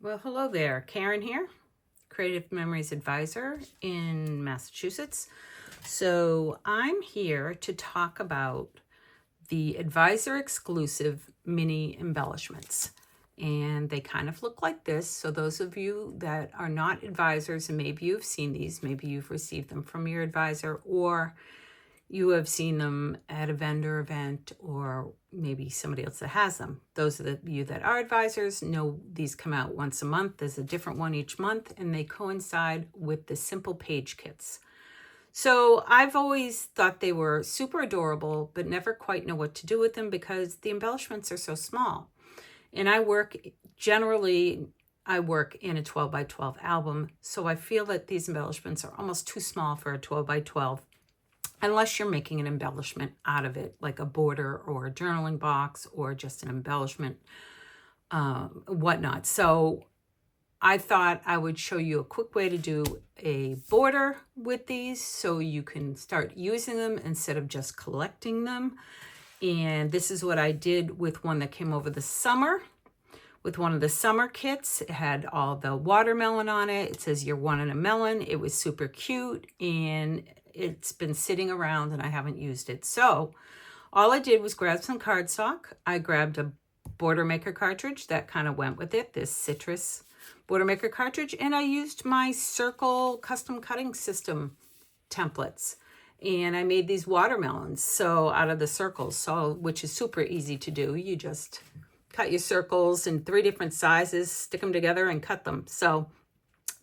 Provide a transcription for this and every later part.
Well, hello there. Karen here, Creative Memories Advisor in Massachusetts. So I'm here to talk about the advisor exclusive mini embellishments. And they kind of look like this. So those of you that are not advisors, and maybe you've seen these, maybe you've received them from your advisor, or you have seen them at a vendor event, or maybe somebody else that has them. Those of you that are advisors know these come out once a month. There's a different one each month, and they coincide with the simple page kits. So I've always thought they were super adorable, but never quite know what to do with them because the embellishments are so small. And I work in a 12 by 12 album. So I feel that these embellishments are almost too small for a 12 by 12. Unless you're making an embellishment out of it, like a border or a journaling box or just an embellishment, whatnot. So I thought I would show you a quick way to do a border with these so you can start using them instead of just collecting them. And this is what I did with one that came over the summer. With one of the summer kits, it had all the watermelon on it. It says you're one in a melon. It was super cute, and it's been sitting around and I haven't used it. So all I did was grab some cardstock. I grabbed a border maker cartridge that kind of went with it, this citrus border maker cartridge, and I used my circle custom cutting system templates. And I made these watermelons so out of the circles, which is super easy to do. You just cut your circles in 3 different sizes, stick them together and cut them. So,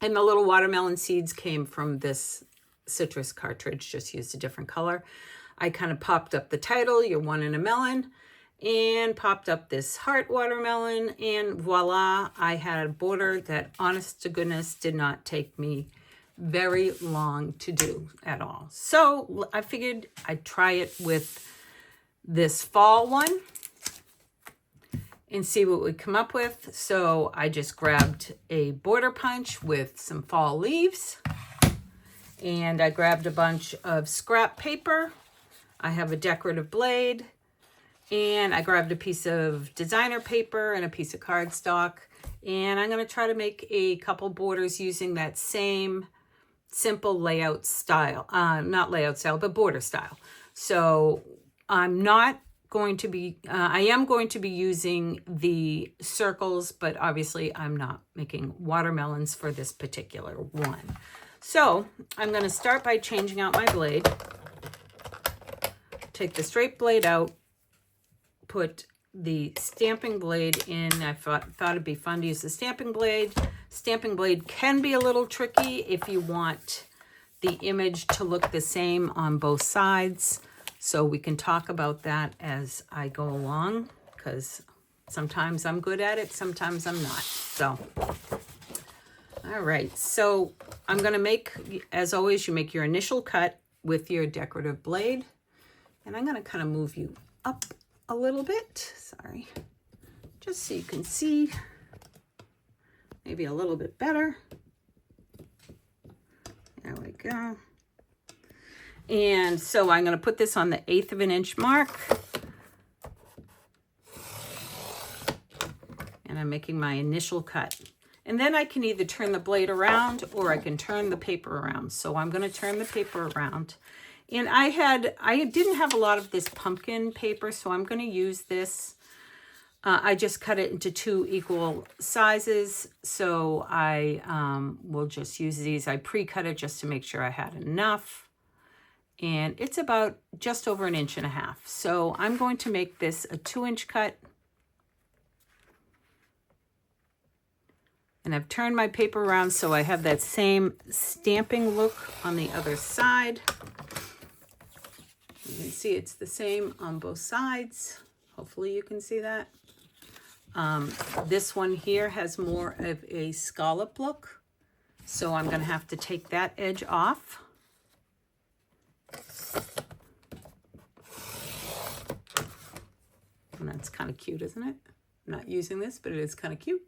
and the little watermelon seeds came from this citrus cartridge, just used a different color. I kind of popped up the title, You're One in a Melon, and popped up this heart watermelon, and voila, I had a border that, honest to goodness, did not take me very long to do at all. So I figured I'd try it with this fall one and see what we come up with. So I just grabbed a border punch with some fall leaves, and I grabbed a bunch of scrap paper. I have a decorative blade, and I grabbed a piece of designer paper and a piece of cardstock, and I'm going to try to make a couple borders using that same simple layout style, not layout style, but border style. So I am going to be using the circles, but obviously I'm not making watermelons for this particular one. So I'm going to start by changing out my blade. Take the straight blade out, put the stamping blade in. I thought it'd be fun to use the stamping blade. Stamping blade can be a little tricky if you want the image to look the same on both sides. So we can talk about that as I go along, because sometimes I'm good at it, sometimes I'm not. So, all right. So I'm going to make, as always, you make your initial cut with your decorative blade. And I'm going to kind of move you up a little bit. Sorry. Just so you can see maybe a little bit better. There we go. And so I'm going to put this on the 1/8 of an inch mark. And I'm making my initial cut. And then I can either turn the blade around or I can turn the paper around. So I'm going to turn the paper around. And I didn't have a lot of this pumpkin paper, so I'm going to use this. I just cut it into 2 equal sizes. So I will just use these. I pre-cut it just to make sure I had enough. And it's about just over 1.5 inches. So I'm going to make this a 2-inch cut. And I've turned my paper around so I have that same stamping look on the other side. You can see it's the same on both sides. Hopefully you can see that. This one here has more of a scallop look. So I'm going to have to take that edge off. And that's kind of cute, isn't it? I'm not using this, but it is kind of cute.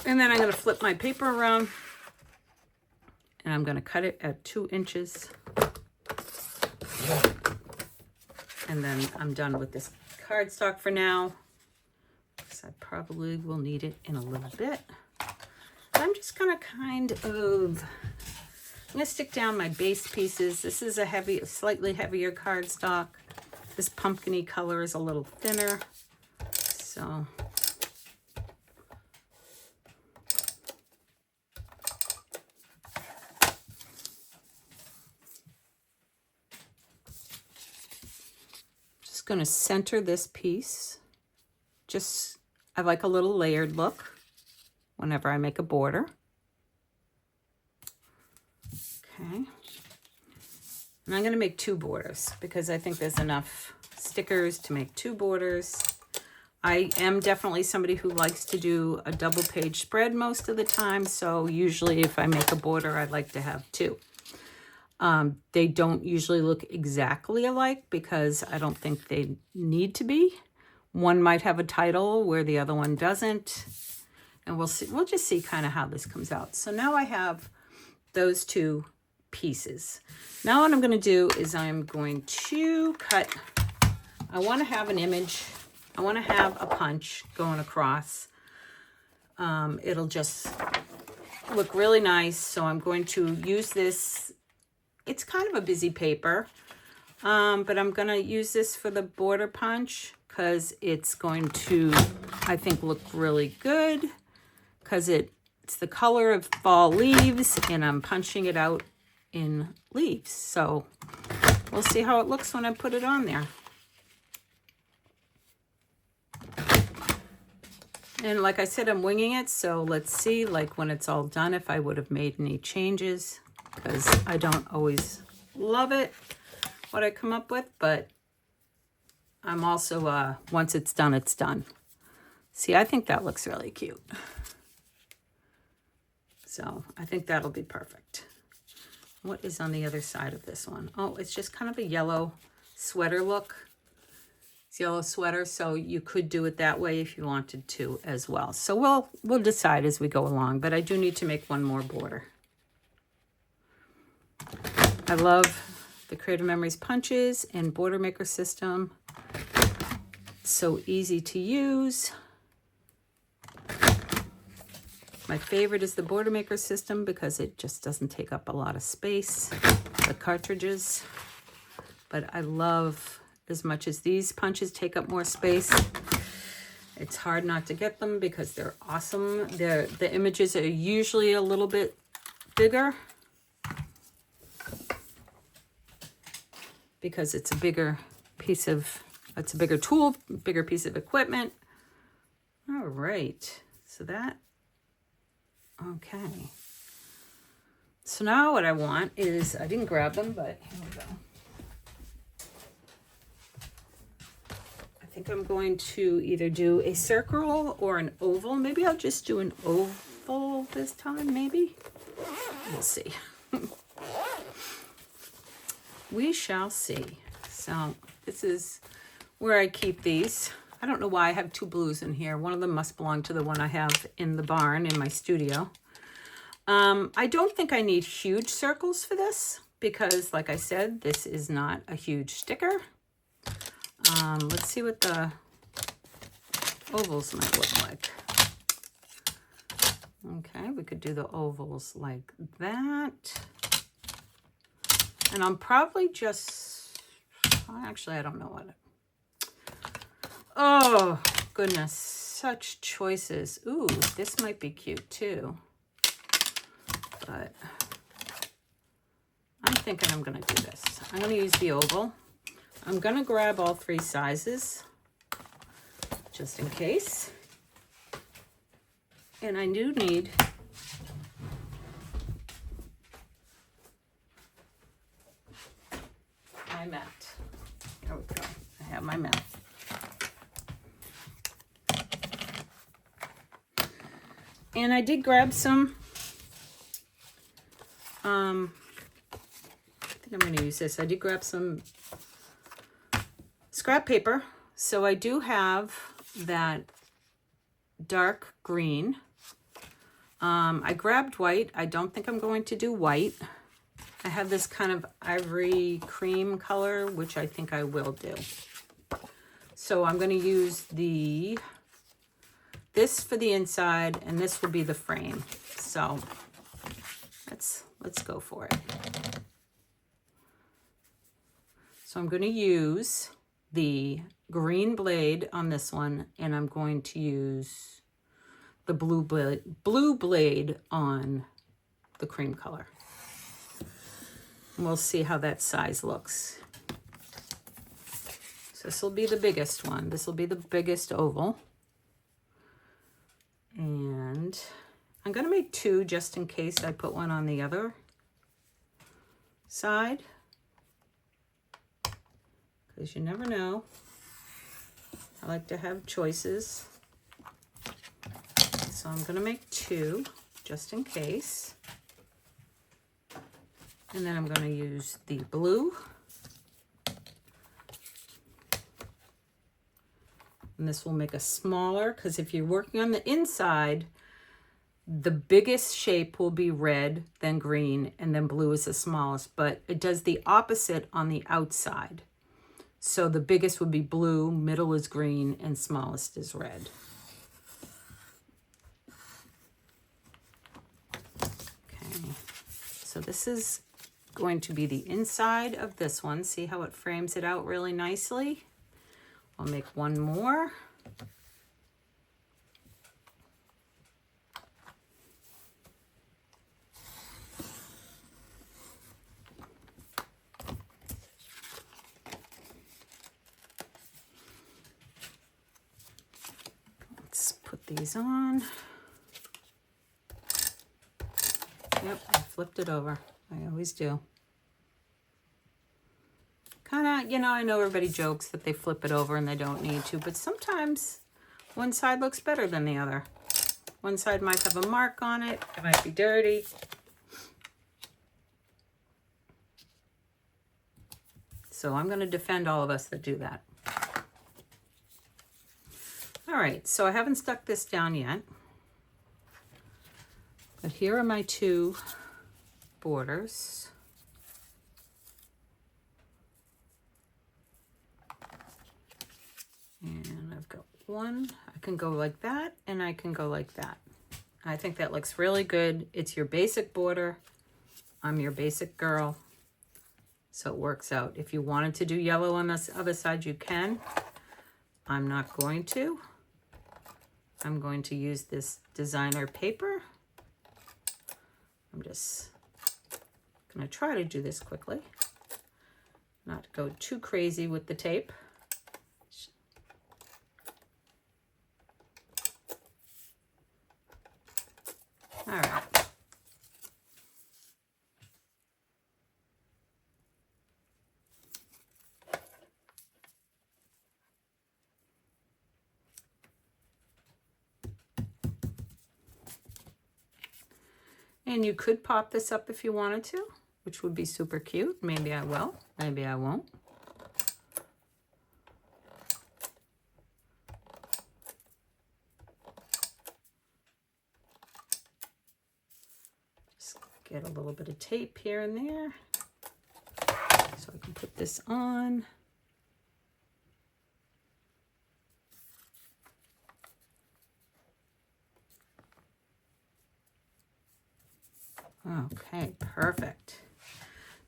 And then I'm going to flip my paper around and I'm going to cut it at 2 inches. And then I'm done with this cardstock for now. because I probably will need it in a little bit. I'm just gonna I'm gonna stick down my base pieces. This is a slightly heavier cardstock. This pumpkin-y color is a little thinner, so just gonna center this piece. I like a little layered look whenever I make a border. Okay. And I'm going to make 2 borders because I think there's enough stickers to make 2 borders. I am definitely somebody who likes to do a double page spread most of the time. So usually if I make a border, I'd like to have 2. They don't usually look exactly alike because I don't think they need to be. One might have a title where the other one doesn't. And we'll see. We'll just see kind of how this comes out. So now I have those 2 pieces. Now what I'm going to do is I'm going to cut. I want to have an image. I want to have a punch going across. It'll just look really nice. So I'm going to use this. It's kind of a busy paper, but I'm going to use this for the border punch because it's going to, I think, look really good because it's the color of fall leaves and I'm punching it out in leaves. So we'll see how it looks when I put it on there. And like I said, I'm winging it. So let's see, like when it's all done, if I would have made any changes, because I don't always love it, what I come up with, but I'm also, once it's done, it's done. See, I think that looks really cute. So I think that'll be perfect. What is on the other side of this one? Oh, it's just kind of a yellow sweater look. It's yellow sweater, so you could do it that way if you wanted to as well. So we'll decide as we go along, but I do need to make one more border. I love the Creative Memories punches and border maker system. It's so easy to use. My favorite is the border maker system because it just doesn't take up a lot of space, the cartridges. But I love, as much as these punches take up more space, it's hard not to get them because they're awesome. The images are usually a little bit bigger because it's a bigger piece of, it's a bigger tool, bigger piece of equipment. All right, so that, okay. So now what I want is, I didn't grab them, but here we go. I think I'm going to either do a circle or an oval. Maybe I'll just do an oval this time, maybe. We'll see. We shall see. So this is where I keep these. I don't know why I have 2 blues in here. One of them must belong to the one I have in the barn in my studio. I don't think I need huge circles for this because, like I said, this is not a huge sticker. Let's see what the ovals might look like. Okay, we could do the ovals like that. And I'm probably just, actually, I don't know what. Oh, goodness, such choices. Ooh, this might be cute too. But I'm thinking I'm going to do this. I'm going to use the oval. I'm going to grab all 3 sizes, just in case. And I do need my mat. There we go. I have my mat. And I did grab some, I think I'm going to use this. I did grab some scrap paper. So I do have that dark green. I grabbed white. I don't think I'm going to do white. I have this kind of ivory cream color, which I think I will do. So I'm going to use the this for the inside, and this will be the frame. So let's go for it. So I'm going to use the green blade on this one, and I'm going to use the blue blade on the cream color. And we'll see how that size looks. So this will be the biggest one. This will be the biggest oval. And I'm going to make two just in case I put one on the other side, because you never know. I like to have choices. So I'm going to make two just in case. And then I'm going to use the blue. And this will make a smaller, because if you're working on the inside, the biggest shape will be red, then green, and then blue is the smallest. But it does the opposite on the outside. So the biggest would be blue, middle is green, and smallest is red. Okay, so this is going to be the inside of this one. See how it frames it out really nicely? I'll make one more. Let's put these on. Yep, I flipped it over. I always do. Kind of, you know, I know everybody jokes that they flip it over and they don't need to, but sometimes one side looks better than the other. One side might have a mark on it. It might be dirty. So I'm going to defend all of us that do that. All right, so I haven't stuck this down yet. But here are my two borders. And I've got one. I can go like that, and I can go like that. I think that looks really good. It's your basic border. I'm your basic girl. So it works out. If you wanted to do yellow on this other side, you can. I'm not going to. I'm going to use this designer paper. I'm just going to try to do this quickly. Not go too crazy with the tape. All right. And you could pop this up if you wanted to, which would be super cute. Maybe I will, maybe I won't. Just get a little bit of tape here and there so I can put this on. Okay, perfect.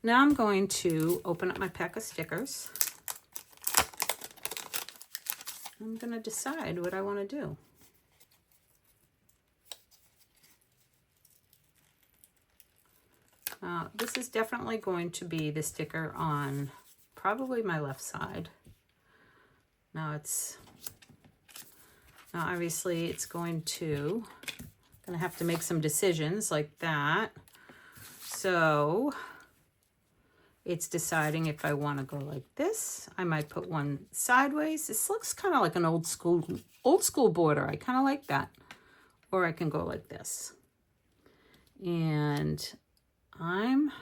Now I'm going to open up my pack of stickers. I'm going to decide what I want to do. This is definitely going to be the sticker on probably my left side. Now obviously it's going to have to make some decisions like that. So it's deciding if I want to go like this. I might put one sideways. This looks kind of like an old school border. I kind of like that. Or I can go like this. And I'm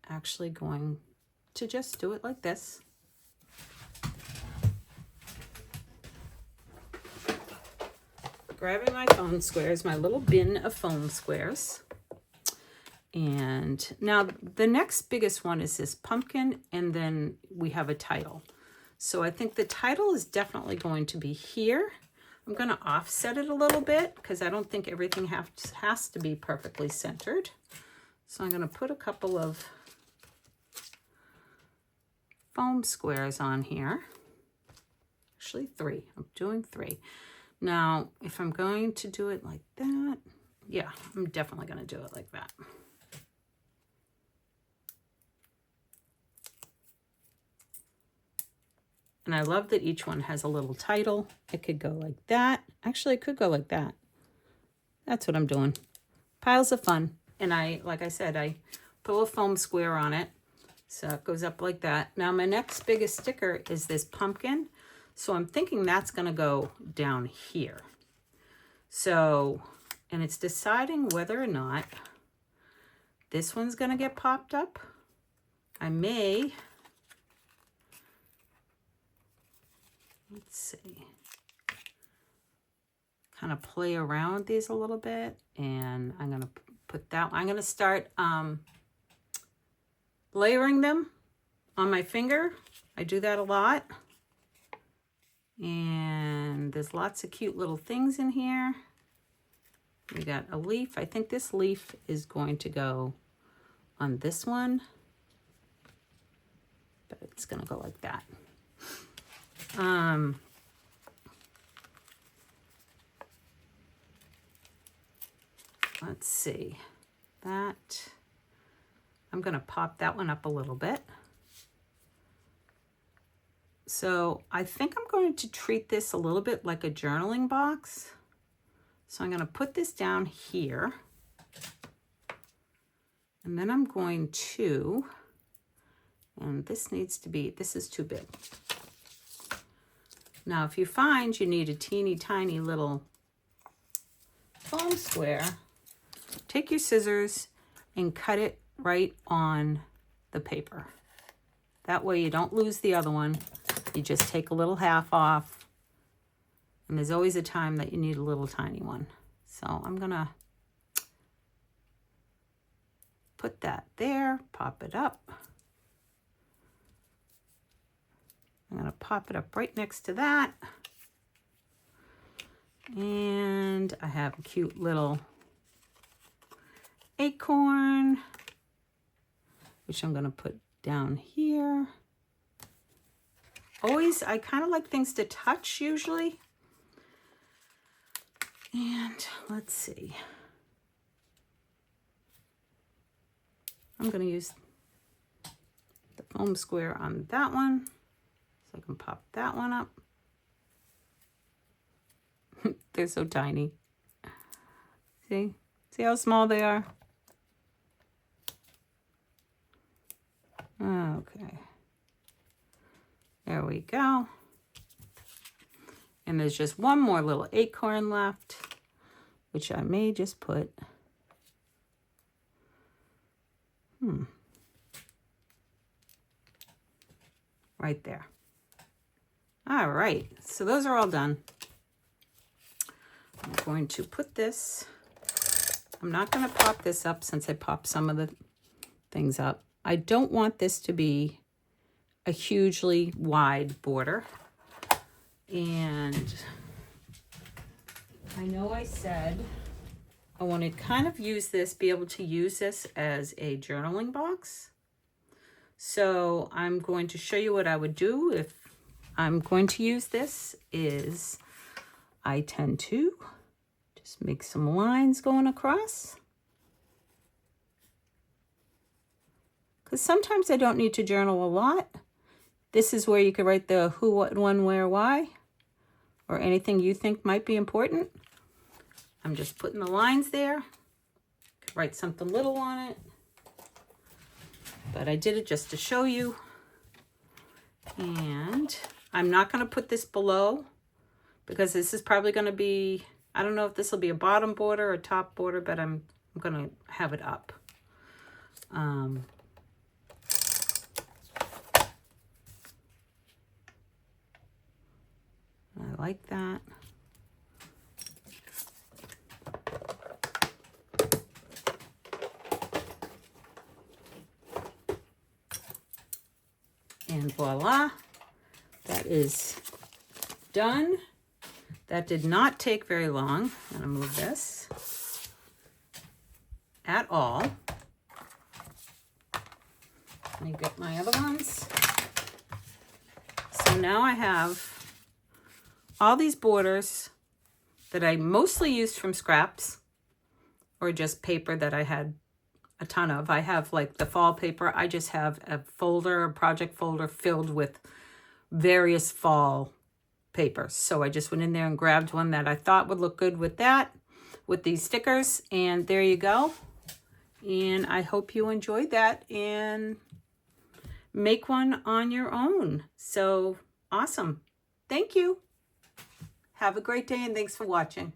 actually going to just do it like this. Grabbing my foam squares, my little bin of foam squares. And now the next biggest one is this pumpkin, and then we have a title. So I think the title is definitely going to be here, I'm going to offset it a little bit because I don't think everything has to be perfectly centered. So I'm going to put a couple of foam squares on here. Actually 3. I'm doing 3. Now, if I'm going to do it like that, yeah, I'm definitely going to do it like that. And I love that each one has a little title. It could go like that. Actually, it could go like that. That's what I'm doing. Piles of fun. And like I said, I put a foam square on it. So it goes up like that. Now my next biggest sticker is this pumpkin. So I'm thinking that's going to go down here. So, and it's deciding whether or not this one's going to get popped up. I may, let's see, kind of play around with these a little bit. And I'm going to put that, I'm going to start layering them on my finger. I do that a lot. And there's lots of cute little things in here. We got a leaf. I think this leaf is going to go on this one, but it's going to go like that. Let's see. That, I'm going to pop that one up a little bit. So I think I'm going to treat this a little bit like a journaling box. So I'm going to put this down here. And then I'm going to, and this needs to be, this is too big. Now, if you find you need a teeny tiny little foam square, take your scissors and cut it right on the paper. That way you don't lose the other one. You just take a little half off. And there's always a time that you need a little tiny one. So I'm going to put that there, pop it up. I'm going to pop it up right next to that. And I have a cute little acorn, which I'm going to put down here. Always, I kind of like things to touch usually. And let's see. I'm going to use the foam square on that one. So I can pop that one up. They're so tiny. See? See how small they are? Okay. There we go. And there's just one more little acorn left, which I may just put. Right there. All right, so those are all done. I'm going to put this, I'm not going to pop this up since I popped some of the things up. I don't want this to be a hugely wide border. And I know I said I want to kind of use this, be able to use this as a journaling box. So I'm going to show you what I would do if I'm going to use this. Is I tend to just make some lines going across. Because sometimes I don't need to journal a lot. This is where you could write the who, what, when, where, why, or anything you think might be important. I'm just putting the lines there. Could write something little on it. But I did it just to show you. And I'm not going to put this below because this is probably going to be, I don't know if this will be a bottom border or top border, but I'm going to have it up. I like that. And voila, that is done. That did not take very long. I'm going to move this at all. Let me get my other ones. So now I have all these borders that I mostly used from scraps or just paper that I had a ton of. I have like the fall paper. I just have a folder, a project folder filled with various fall papers. So I just went in there and grabbed one that I thought would look good with that, with these stickers. And there you go. And I hope you enjoyed that and make one on your own. So awesome. Thank you. Have a great day and thanks for watching.